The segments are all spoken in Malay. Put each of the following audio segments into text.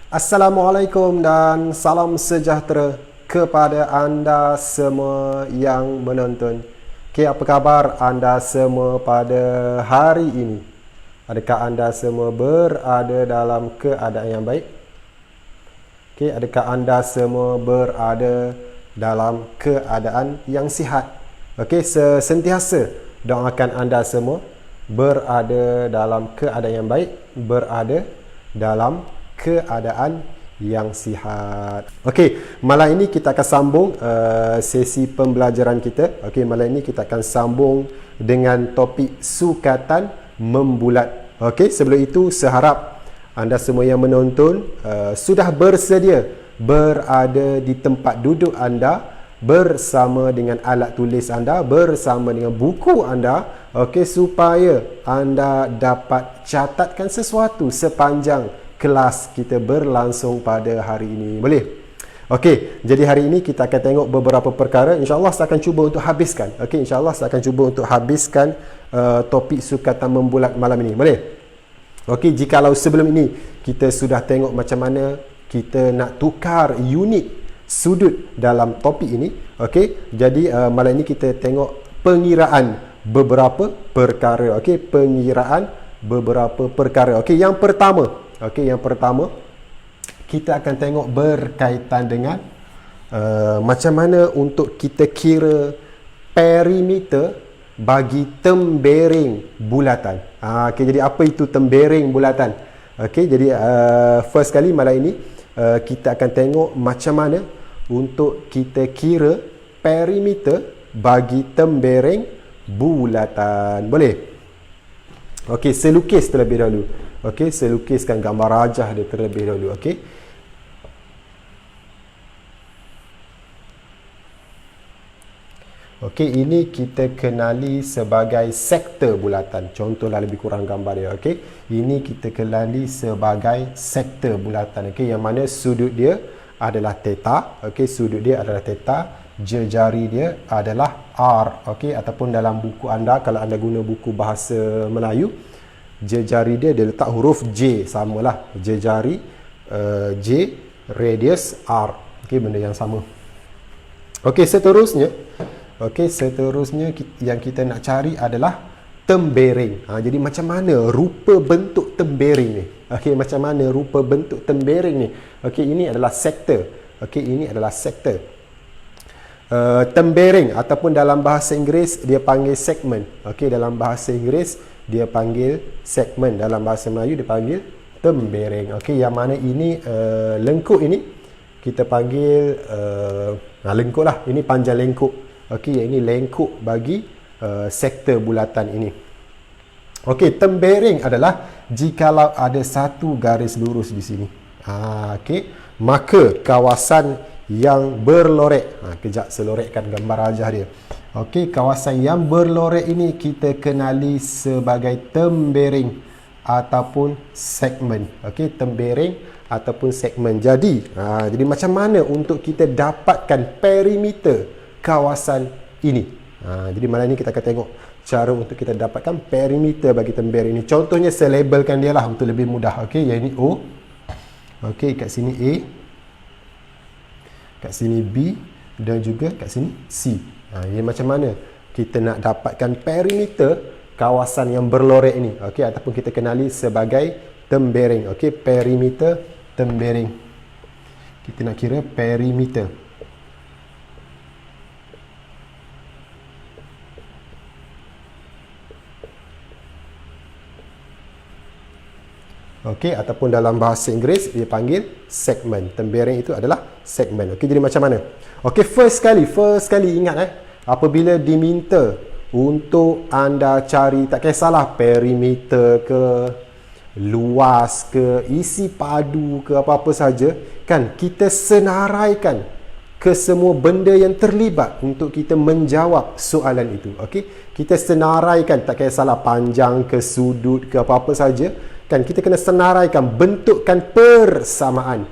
Assalamualaikum dan salam sejahtera kepada anda semua yang menonton. Okay, apa khabar anda semua pada hari ini? Adakah anda semua berada dalam keadaan yang baik? Okay, adakah anda semua berada dalam keadaan yang sihat? Okay, sentiasa doakan anda semua berada dalam keadaan yang baik, berada dalam keadaan yang sihat. Okey, malam ini kita akan sambung sesi pembelajaran kita. Okey, malam ini kita akan sambung dengan topik sukatan membulat. Okey, sebelum itu seharap anda semua yang menonton sudah bersedia berada di tempat duduk anda bersama dengan alat tulis anda, bersama dengan buku anda, okey, supaya anda dapat catatkan sesuatu sepanjang kelas kita berlangsung pada hari ini. Boleh? Okey, jadi hari ini kita akan tengok beberapa perkara. InsyaAllah saya akan cuba untuk habiskan. Okey, insyaAllah saya akan cuba untuk habiskan topik sukatan membulat malam ini. Boleh? Okey, jikalau sebelum ini kita sudah tengok macam mana kita nak tukar unit sudut dalam topik ini. Okey, jadi malam ini kita tengok pengiraan beberapa perkara. Okey, pengiraan beberapa perkara. Okey, yang pertama, kita akan tengok berkaitan dengan macam mana untuk kita kira perimeter bagi tembering bulatan. Okey, jadi apa itu tembering bulatan? Okey, jadi first kali malam ini kita akan tengok macam mana untuk kita kira perimeter bagi tembering bulatan. Boleh? Okey, saya lukis terlebih dahulu. Okey, saya lukiskan gambar rajah dia terlebih dahulu. Okey. Okey, ini kita kenali sebagai sektor bulatan. Contohlah lebih kurang gambar dia. Okey. Ini kita kenali sebagai sektor bulatan. Okey, yang mana sudut dia adalah theta. Okey, sudut dia adalah theta. Jejari dia adalah R. Okey, ataupun dalam buku anda, kalau anda guna buku bahasa Melayu, jejari dia letak huruf J, samalah jejari J, radius R. Okey, benda yang sama. Okey, seterusnya yang kita nak cari adalah tembering. Jadi macam mana rupa bentuk tembering ni? Okey, macam mana rupa bentuk tembering ni? Okey, ini adalah sektor. Okey, ini adalah sektor. Tembering ataupun dalam bahasa Inggeris dia panggil segmen. Okey, dalam bahasa Inggeris dia panggil segmen, dalam bahasa Melayu dia panggil tembering. Okey, yang mana ini lengkuk ini kita panggil lengkuk lah. Ini panjang lengkuk. Okey, yang ini lengkuk bagi sektor bulatan ini. Okey, tembering adalah jikalau ada satu garis lurus di sini. Okey, maka kawasan yang berlorek, kejap saya lorekkan gambar rajah dia. Okey, kawasan yang berlorek ini kita kenali sebagai tembering ataupun segmen. Okey, tembering ataupun segmen. Jadi macam mana untuk kita dapatkan perimeter kawasan ini? Jadi malam ini kita akan tengok cara untuk kita dapatkan perimeter bagi tembering ini. Contohnya saya labelkan dia lah untuk lebih mudah. Okey, yang ini O. Okey, kat sini A, kat sini B, dan juga kat sini C. Ini macam mana kita nak dapatkan perimeter kawasan yang berlorek ini. Okey, ataupun kita kenali sebagai tembering. Okey, perimeter tembering. Kita nak kira perimeter. Okey, ataupun dalam bahasa Inggeris dia panggil segmen. Tembering itu adalah segmen. Okey, jadi macam mana? Okey, first kali ingat apabila diminta untuk anda cari, tak kisahlah perimeter ke, luas ke, isi padu ke, apa-apa saja, kan kita senaraikan ke semua benda yang terlibat untuk kita menjawab soalan itu. Okey, kita senaraikan, tak kisahlah panjang ke, sudut ke, apa-apa saja, kan kita kena senaraikan, bentukkan persamaan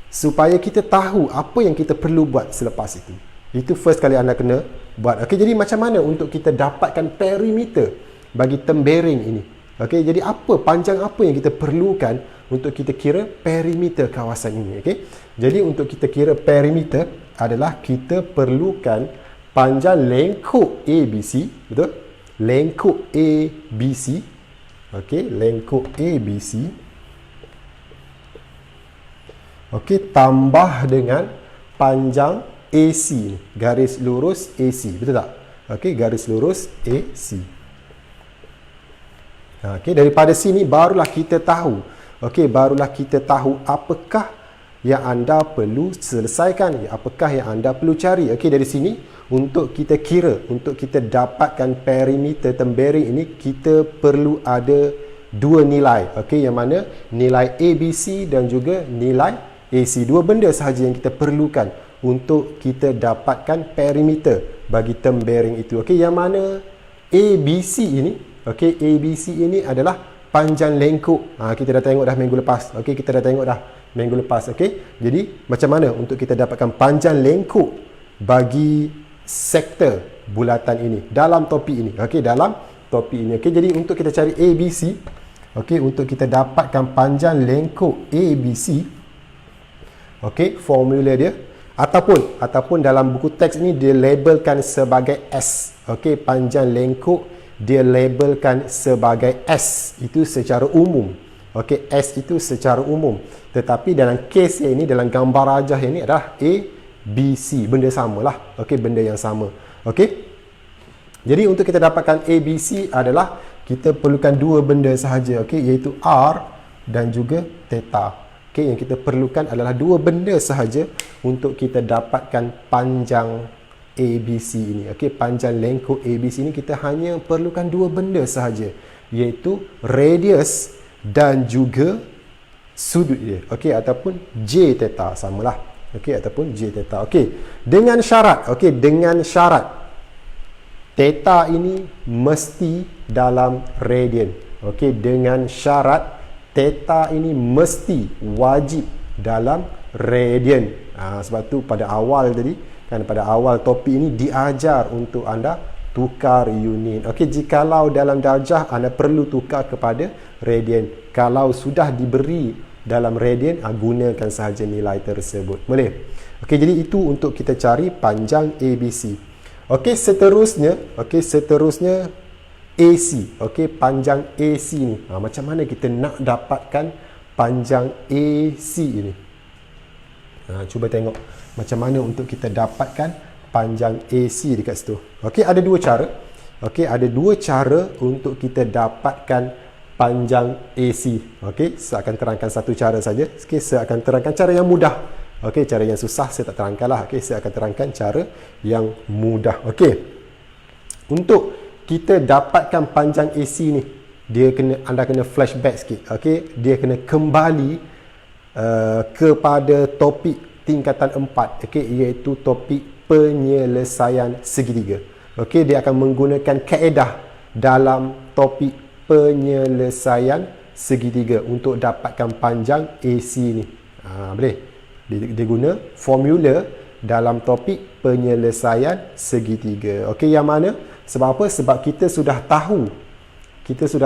supaya kita tahu apa yang kita perlu buat selepas itu. Itu first kali anda kena buat. Okey, jadi macam mana untuk kita dapatkan perimeter bagi tembering ini? Okey, jadi panjang apa yang kita perlukan untuk kita kira perimeter kawasan ini. Okey. Jadi untuk kita kira perimeter adalah kita perlukan panjang lengkuk ABC, betul? Lengkuk ABC. Okey, lengkuk ABC. Okey, tambah dengan panjang AC, garis lurus AC, betul tak? Okey, garis lurus AC. Okey, daripada sini barulah kita tahu. Okey, barulah kita tahu apakah yang anda perlu selesaikan, apakah yang anda perlu cari. Okey, dari sini untuk kita kira, untuk kita dapatkan perimeter tempering ini, kita perlu ada dua nilai. Okey, yang mana nilai ABC dan juga nilai AC. Dua benda sahaja yang kita perlukan untuk kita dapatkan perimeter bagi tempering itu. Okey, yang mana ABC ini, okey, ABC ini adalah panjang lengkuk. Kita dah tengok dah minggu lepas. Okey, kita dah tengok dah minggu lepas. Okey, jadi macam mana untuk kita dapatkan panjang lengkuk bagi sektor bulatan ini dalam topik ini. Okey, dalam topik ini. Okey, jadi untuk kita cari ABC, okey, untuk kita dapatkan panjang lengkuk ABC, okey, formula dia ataupun dalam buku teks ini dia labelkan sebagai S. Okey, panjang lengkuk dia labelkan sebagai S itu secara umum. Okey, S itu secara umum. Tetapi dalam kes ini, dalam gambar rajah ini adalah A, B, C. Benda samalah. Okey, benda yang sama. Okey. Jadi untuk kita dapatkan A, B, C adalah kita perlukan dua benda sahaja. Okey, iaitu R dan juga theta. Okey, yang kita perlukan adalah dua benda sahaja untuk kita dapatkan panjang ABC ini. Okey, panjang lengkuk ABC ini kita hanya perlukan dua benda sahaja, iaitu radius dan juga sudut dia. Okey, ataupun J theta, samalah. Okey, ataupun J theta. Okey, dengan syarat, okey, dengan syarat theta ini mesti dalam radian. Okey, dengan syarat theta ini mesti wajib dalam radian. Sebab tu pada awal tadi kan, pada awal topik ini diajar untuk anda tukar unit. Okey, jikalau dalam darjah anda perlu tukar kepada radian. Kalau sudah diberi dalam radian, gunakan sahaja nilai tersebut. Boleh? Okey, jadi itu untuk kita cari panjang ABC. Okey, seterusnya AC. Okey, panjang AC ni. Macam mana kita nak dapatkan panjang AC ini? Cuba tengok macam mana untuk kita dapatkan panjang AC dekat situ. Okey, ada dua cara. Okey, ada dua cara untuk kita dapatkan panjang AC. Okey, saya akan terangkan satu cara saja. Okey, saya akan terangkan cara yang mudah. Okey, cara yang susah saya tak terangkanlah. Okey, saya akan terangkan cara yang mudah. Okey. Untuk kita dapatkan panjang AC ni, anda kena flashback sikit. Okey, dia kena kembali kepada topik tingkatan 4, okey, iaitu topik penyelesaian segitiga. Okey, dia akan menggunakan kaedah dalam topik penyelesaian segitiga untuk dapatkan panjang AC ni. Boleh? Dia guna formula dalam topik penyelesaian segitiga. Okey, yang mana? Sebab apa? Sebab kita sudah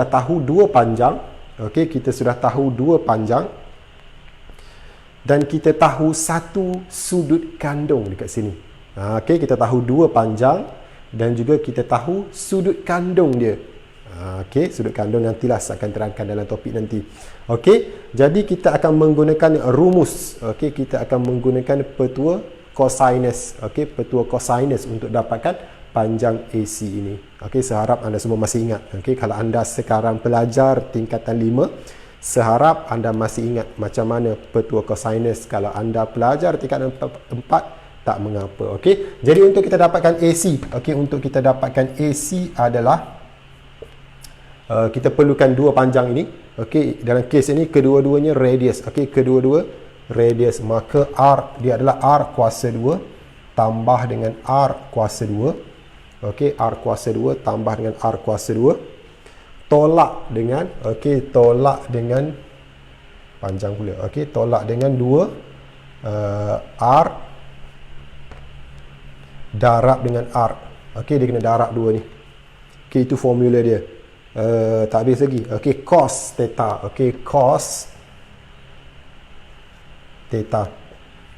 tahu dua panjang. Okey, kita sudah tahu dua panjang dan kita tahu satu sudut kandung dekat sini. Okey, kita tahu dua panjang dan juga kita tahu sudut kandung dia. Okey, sudut kandung nantilah saya akan terangkan dalam topik nanti. Okey, jadi kita akan menggunakan rumus. Okey, kita akan menggunakan petua cosinus. Okey, petua cosinus untuk dapatkan panjang AC ini. Okey, saya harap anda semua masih ingat. Okey, kalau anda sekarang pelajar tingkatan 5, saya harap anda masih ingat macam mana petua cosinus. Kalau anda pelajar tingkatan 4, tak mengapa. Okey, jadi untuk kita dapatkan AC, okey, untuk kita dapatkan AC adalah kita perlukan dua panjang ini. Okey, dalam kes ini kedua-duanya radius. Okey, kedua-dua radius, maka R dia adalah R kuasa 2 tambah dengan R kuasa 2. Okey, R kuasa 2 tambah dengan R kuasa 2 tolak dengan, okey, tolak dengan panjang pula. Okey, tolak dengan 2 R darab dengan R. Okey, dia kena darab 2 ni. Okey, itu formula dia. Tak habis lagi. Okey, cos theta. Okey, cos theta.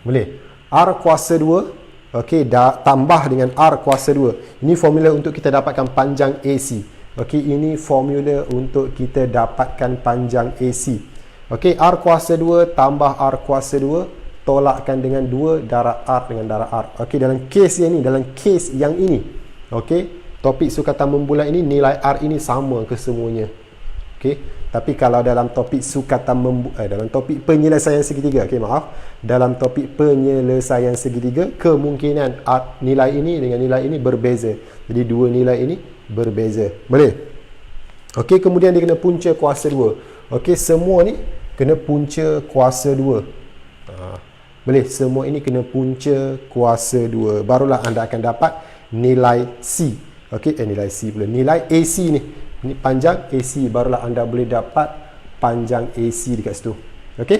Boleh? R kuasa 2, okey, tambah dengan R kuasa 2. Ini formula untuk kita dapatkan panjang AC. Okey, ini formula untuk kita dapatkan panjang AC. Okey, R kuasa 2 tambah R kuasa 2, tolakkan dengan 2 darab R dengan darab R. Okey, dalam kes yang ini, okey, topik sukatan membulat ini, nilai R ini sama ke semuanya. Okey. Tapi kalau dalam topik dalam topik penyelesaian segitiga, okey, maaf, dalam topik penyelesaian segitiga, kemungkinan nilai ini dengan nilai ini berbeza. Jadi dua nilai ini berbeza. Boleh? Okey, kemudian dia kena punca kuasa 2. Okey, semua ni kena punca kuasa 2. Boleh? Semua ini kena punca kuasa 2. Barulah anda akan dapat nilai C. Okey, nilai C pula. Nilai AC ni. Ini panjang AC, barulah anda boleh dapat panjang AC dekat situ. Okey?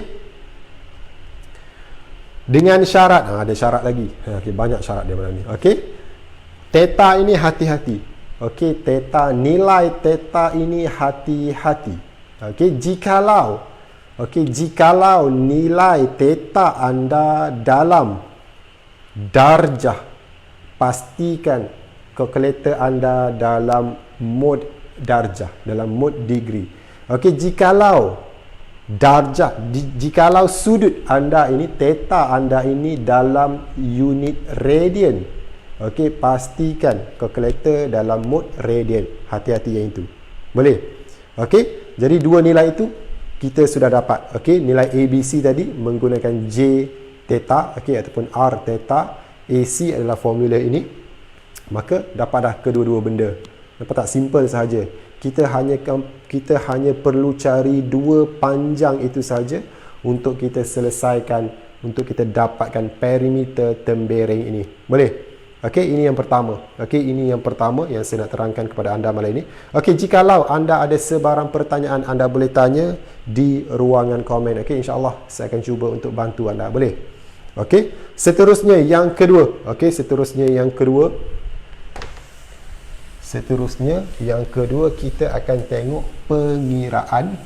Dengan syarat, ada syarat lagi. Okey, banyak syarat dia malam ni. Okey? Theta ini hati-hati. Okey, theta, nilai theta ini hati-hati. Okey, jikalau nilai theta anda dalam darjah, pastikan kalkulator anda dalam mode darjah, dalam mode degree. Okey, jikalau darjah, jikalau sudut anda ini, theta anda ini dalam unit radian, okey, pastikan kalkulator dalam mode radian. Hati-hati yang itu. Boleh? Okey, jadi dua nilai itu kita sudah dapat. Okey, nilai ABC tadi menggunakan J theta, okey, ataupun R theta. AC adalah formula ini. Maka dapat dah kedua-dua benda. Nampak tak? Simple sahaja. Kita hanya perlu cari dua panjang itu saja untuk kita selesaikan, untuk kita dapatkan perimeter tembereng ini. Boleh? Okey, ini yang pertama. Okey, ini yang pertama yang saya nak terangkan kepada anda malam ini. Okey, jikalau anda ada sebarang pertanyaan, anda boleh tanya di ruangan komen. Okey, insya-Allah saya akan cuba untuk bantu anda. Boleh? Okey, seterusnya yang kedua. Okey, seterusnya yang kedua kita akan tengok pengiraan.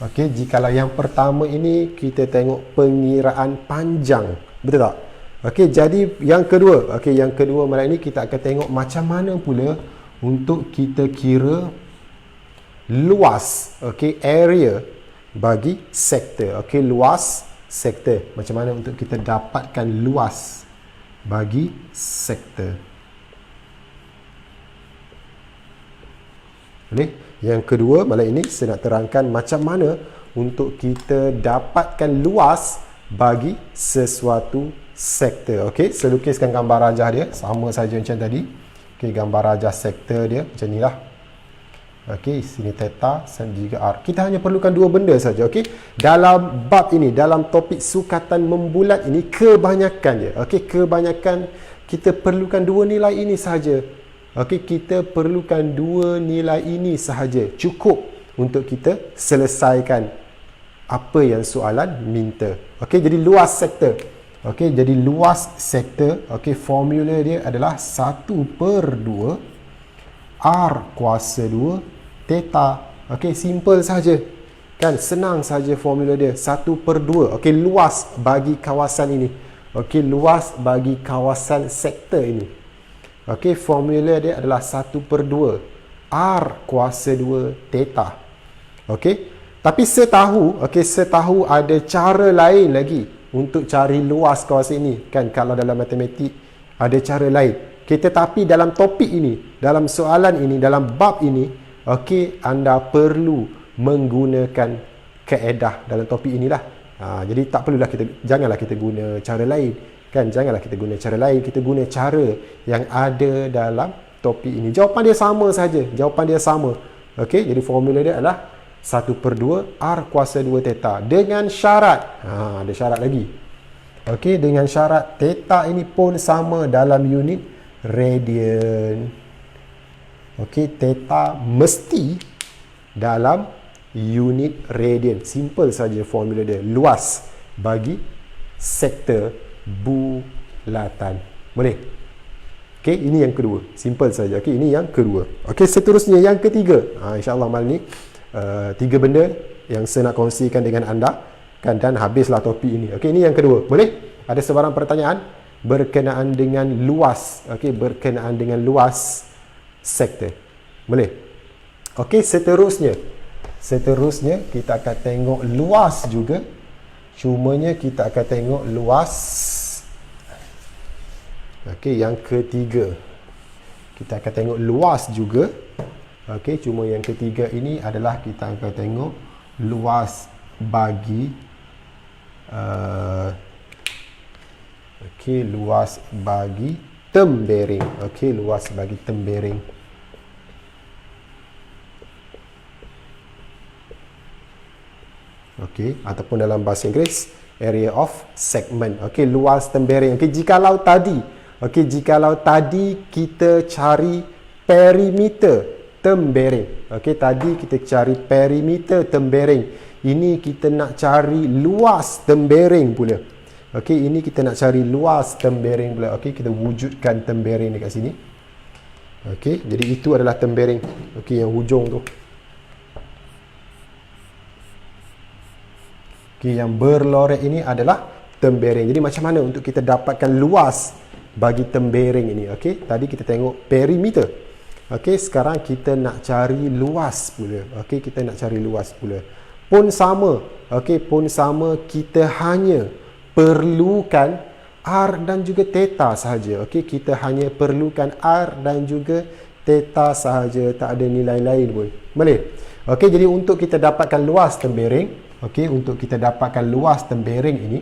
Okey, jikalau yang pertama ini kita tengok pengiraan panjang. Betul tak? Okey, jadi yang kedua malam ini kita akan tengok macam mana pula untuk kita kira luas, okey, area bagi sektor. Okey, luas sektor. Macam mana untuk kita dapatkan luas bagi sektor. Boleh? Yang kedua malam ini saya nak terangkan macam mana untuk kita dapatkan luas bagi sesuatu sektor. Okey, saya lukiskan gambar rajah dia sama saja macam tadi. Okey, gambar rajah sektor dia macam inilah. Okey, sini theta dan juga R. Kita hanya perlukan dua benda saja. Okey, dalam bab ini, dalam topik sukatan membulat ini, kebanyakan dia. Okey, kebanyakan kita perlukan dua nilai ini sahaja. Okey, kita perlukan dua nilai ini sahaja. Cukup untuk kita selesaikan apa yang soalan minta. Okey, jadi luas sektor. Okey, jadi luas sektor. Okey, formula dia adalah 1/2 R kuasa 2 theta. Okey, simple saja. Kan, senang saja formula dia. 1/2. Okey, luas bagi kawasan ini. Okey, luas bagi kawasan sektor ini. Okey, formula dia adalah 1/2 R kuasa 2 theta. Okey, tapi setahu ada cara lain lagi untuk cari luas kawasan ini. Kan, kalau dalam matematik ada cara lain. Okay, tetapi dalam topik ini, dalam soalan ini, dalam bab ini, okey, anda perlu menggunakan kaedah dalam topik inilah. Jadi janganlah kita guna cara lain. Kan, janganlah kita guna cara lain, kita guna cara yang ada dalam topik ini. Jawapan dia sama saja. Jawapan dia sama. Okey, jadi formula dia adalah 1/2 R kuasa 2 theta dengan syarat. Ada syarat lagi. Okey, dengan syarat theta ini pun sama dalam unit radian. Okey, theta mesti dalam unit radian. Simple saja formula dia. Luas bagi sektor bulatan. Boleh? Okey, ini yang kedua. Simple saja. Okey, ini yang kedua. Okey, seterusnya yang ketiga. InsyaAllah malam ni 3 benda yang saya nak kongsikan dengan anda, kan, dan habislah topik ini. Okey, ini yang kedua. Boleh? Ada sebarang pertanyaan berkenaan dengan luas, okey, berkenaan dengan luas sektor. Boleh? Okey, seterusnya kita akan tengok luas juga. Cumanya kita akan tengok luas. Okey, yang ketiga kita akan tengok luas juga. Okey, cuma yang ketiga ini adalah kita akan tengok luas bagi luas bagi term bearing. Okey, luas bagi term bearing. Okey, ataupun dalam bahasa Inggeris area of segment. Okey, luas term bearing. Okey, jikalau tadi kita cari perimeter term bearing. Okey, tadi kita cari perimeter term bearing. Ini kita nak cari luas term bearing pula. Okey, ini kita nak cari luas term bearing pula. Okey, kita wujudkan term bearing dekat sini. Okey, jadi itu adalah term bearing. Okey, yang hujung tu. Okey, yang berlorek ini adalah term bearing. Jadi macam mana untuk kita dapatkan luas bagi term bearing ini? Okey, tadi kita tengok perimeter. Okey, sekarang kita nak cari luas pula. Okey, kita nak cari luas pula. Pun sama. Okey, pun sama, kita hanya perlukan R dan juga theta sahaja. Okey, kita hanya perlukan R dan juga theta sahaja, tak ada nilai lain pun. Boleh? Okey, jadi untuk kita dapatkan luas term bearing, okey, untuk kita dapatkan luas term bearing ini,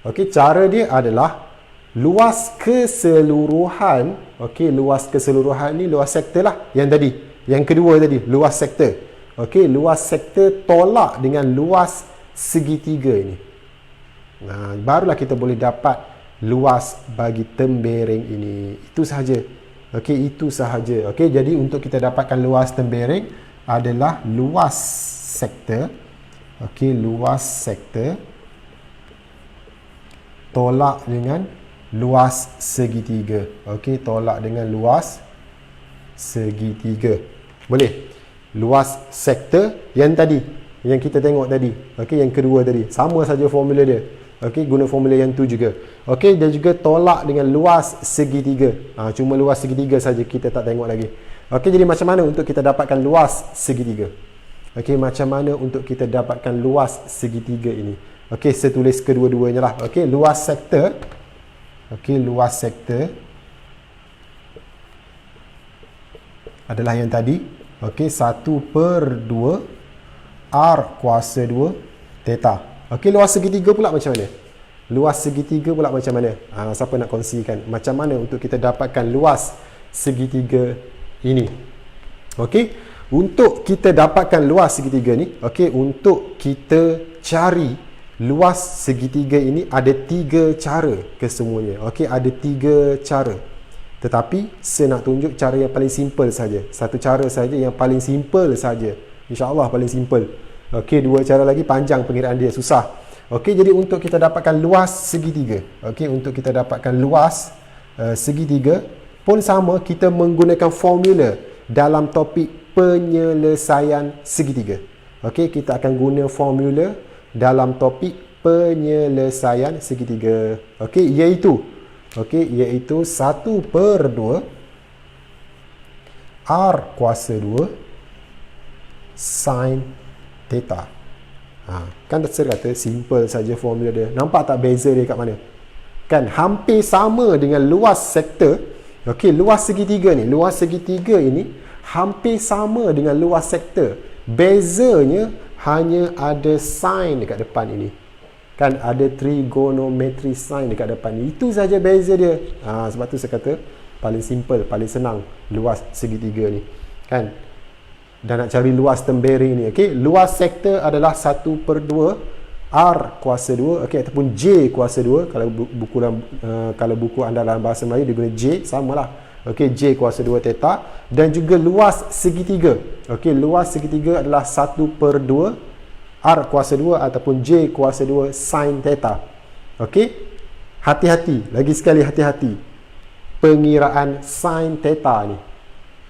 okey, cara dia adalah luas keseluruhan. Okey, luas keseluruhan ni luas sektor lah. Yang tadi, yang kedua tadi, luas sektor. Okey, luas sektor tolak dengan luas segitiga ini. Nah, barulah kita boleh dapat luas bagi term bearing ini. Itu sahaja. Okey, itu sahaja. Okey, jadi untuk kita dapatkan luas term bearing adalah luas sektor. Okey, luas sektor tolak dengan luas segitiga. Okey, tolak dengan luas segitiga. Boleh? Luas sektor yang tadi, yang kita tengok tadi. Okey, yang kedua tadi. Sama saja formula dia. Okey, guna formula yang tu juga. Okey, dan juga tolak dengan luas segitiga. Cuma luas segitiga saja kita tak tengok lagi. Okey, jadi macam mana untuk kita dapatkan luas segitiga? Okey, macam mana untuk kita dapatkan luas segitiga ini? Okey, saya tulis kedua-duanya lah. Okey, luas sektor. Okey, luas sektor adalah yang tadi. Okey, 1/2 R kuasa 2 theta. Okey, luas segitiga pula macam mana? Luas segitiga pula macam mana? Siapa nak kongsikan? Macam mana untuk kita dapatkan luas segitiga ini? Okey, untuk kita dapatkan luas segitiga ni, okey, untuk kita cari luas segitiga ini ada 3 cara kesemuanya. Okey, ada 3 cara. Tetapi saya nak tunjuk cara yang paling simple saja. Satu cara saja yang paling simple saja. InsyaAllah paling simple. Okey, 2 cara lagi panjang pengiraan dia, susah. Okey, jadi untuk kita dapatkan luas segitiga. Okey, untuk kita dapatkan luas segitiga pun sama, kita menggunakan formula dalam topik penyelesaian segitiga. Okey, kita akan guna formula dalam topik penyelesaian segitiga. Okey, iaitu 1/2 R kuasa 2 sin theta. Kan saya kata simple saja formula dia. Nampak tak beza dia kat mana? Kan hampir sama dengan luas sektor. Okey, luas segitiga ni, luas segitiga ini hampir sama dengan luas sektor. Bezanya hanya ada sin dekat depan ini. Kan ada trigonometry sign dekat depan ni. Itu saja beza dia. Sebab tu saya kata paling simple, paling senang luas segitiga ni. Kan? Dan nak cari luas term bearing ni. Okey, luas sektor adalah 1/2 R kuasa 2, okey, ataupun J kuasa 2. Kalau buku anda dalam bahasa Melayu dia guna J, samalah. Okey, J kuasa 2 theta. Dan juga luas segitiga. Okey, luas segitiga adalah 1/2 R kuasa 2 ataupun J kuasa 2 sin theta. Okey, hati-hati, lagi sekali hati-hati pengiraan sin theta ni.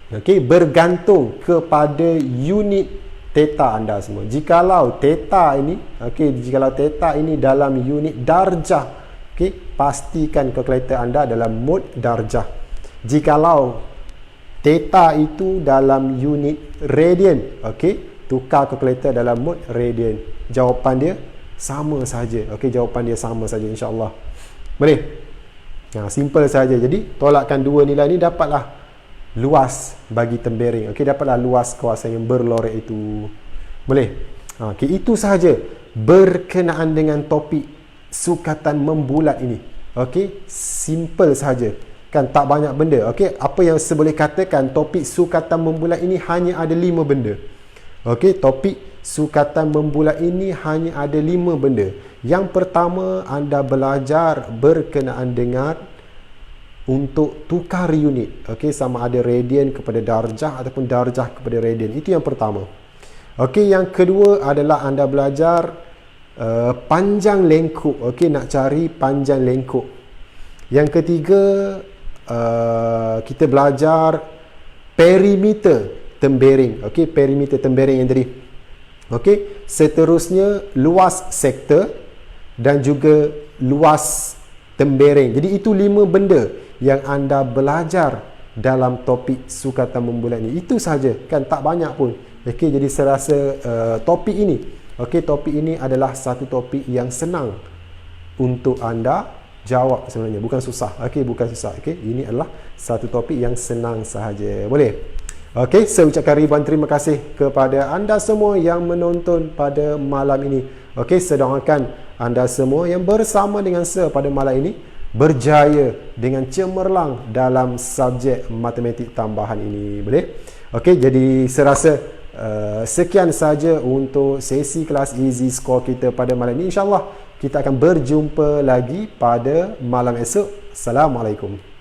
Okey, bergantung kepada unit theta anda semua. Jikalau theta ini, jikalau theta ini dalam unit darjah, pastikan kalkulator anda dalam mode darjah. Jikalau theta itu dalam unit radian, tukar kalkulator dalam mode radian. Jawapan dia sama saja. Jawapan dia sama saja, insya-Allah. Boleh? Simple saja. Jadi tolakkan dua nilai ni, dapatlah luas bagi tempering. Dapatlah luas kawasan yang berlorek itu. Boleh? Itu sahaja berkenaan dengan topik sukatan membulat ini. Simple sahaja. Kan tak banyak benda. Apa yang saya boleh katakan, topik sukatan membulat ini hanya ada 5 benda. Topik sukatan membulat ini hanya ada 5 benda. Yang pertama, anda belajar berkenaan dengan untuk tukar unit. Sama ada radian kepada darjah ataupun darjah kepada radian. Itu yang pertama. Yang kedua adalah anda belajar panjang lengkuk. Nak cari panjang lengkuk. Yang ketiga, kita belajar perimeter tempering. Perimeter tempering yang tadi. Seterusnya luas sektor dan juga luas tempering. Jadi itu 5 benda yang anda belajar dalam topik sukatan membulat ini. Itu sahaja, kan tak banyak pun. Jadi saya rasa topik ini, topik ini adalah satu topik yang senang untuk anda jawab sebenarnya, bukan susah. Bukan susah. Ini adalah satu topik yang senang sahaja. Boleh? Saya ucapkan ribuan terima kasih kepada anda semua yang menonton pada malam ini. Saya doakan anda semua yang bersama dengan saya pada malam ini berjaya dengan cemerlang dalam subjek matematik tambahan ini. Boleh? Jadi saya rasa sekian saja untuk sesi kelas Easy Score kita pada malam ini. InsyaAllah kita akan berjumpa lagi pada malam esok. Assalamualaikum.